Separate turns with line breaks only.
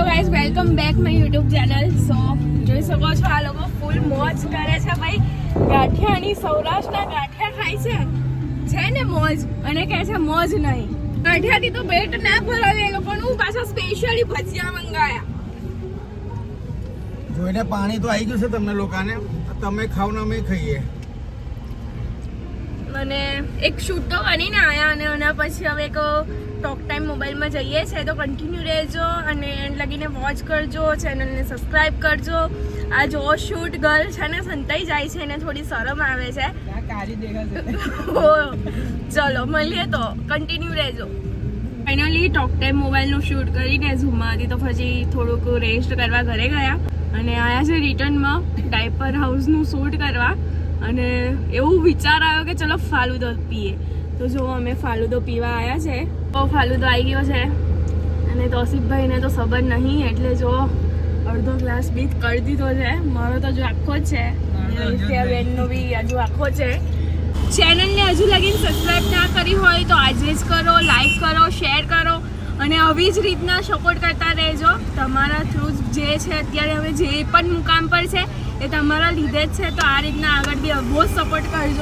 Guys welcome back my YouTube channel. So જોઈ શકો છો આ લોકો ફૂલ મોજ કરે છે ભાઈ. ગાંઠિયાની સૌરાષ્ટ્રના ગાંઠિયા ખાય છે ને મોજ, અને કહે છે મોજ નહીં. ગાંઠિયાથી તો પેટ ના ભરાવે એ લોકોનું, પાછા સ્પેશિયલી ભજીયા મંગાયા.
જોઈને પાણી તો આવી ગયું છે તમને લોકોને, તમે ખાવ ને અમે ખાઈએ.
અને એક શૂટ તો કરીને આવ્યા અને એના પછી હવે એક ટોક ટાઈમ મોબાઈલમાં જઈએ છે, તો કન્ટિન્યુ રહેજો અને એન્ડ લગીને વોચ કરજો, ચેનલને સબસ્ક્રાઇબ કરજો. આ જો શૂટ ગર્લ છે ને સંતાઈ જાય છે, એને થોડી શરમ આવે છે. ચલો મળીએ, તો કન્ટિન્યુ રહેજો. ફાઇનલી ટોક ટાઈમ મોબાઈલનું શૂટ કરીને ઝૂમમાંથી તો પછી થોડુંક રેસ્ટ કરવા ઘરે ગયા અને આવ્યા છે રિટર્નમાં ડાયપર હાઉસનું શૂટ કરવા. અને એવું વિચાર આવ્યો કે ચલો ફાલુદો પીએ, તો જો અમે ફાલુદો પીવા આવ્યા છે. તો ફાલુદો આવી ગયો છે અને તોસીફભાઈને તો ખબર નહીં, એટલે જો અડધો ગ્લાસ બી કરી દીધો છે. મારો તો હજુ આખો જ છે, બેનનો બી હજુ આખો છે. ચેનલને હજુ લગીને સબસ્ક્રાઈબ ના કરી હોય તો આજે જ કરો, લાઈક કરો, શેર કરો અને આવી જ રીતના સપોર્ટ કરતા રહેજો. તમારા થ્રુ જે છે અત્યારે હવે જે પણ મુકામ પર છે એ તમારા લીધે જ છે, તો આ રીતના આગળ બી બહુ સપોર્ટ કરજો.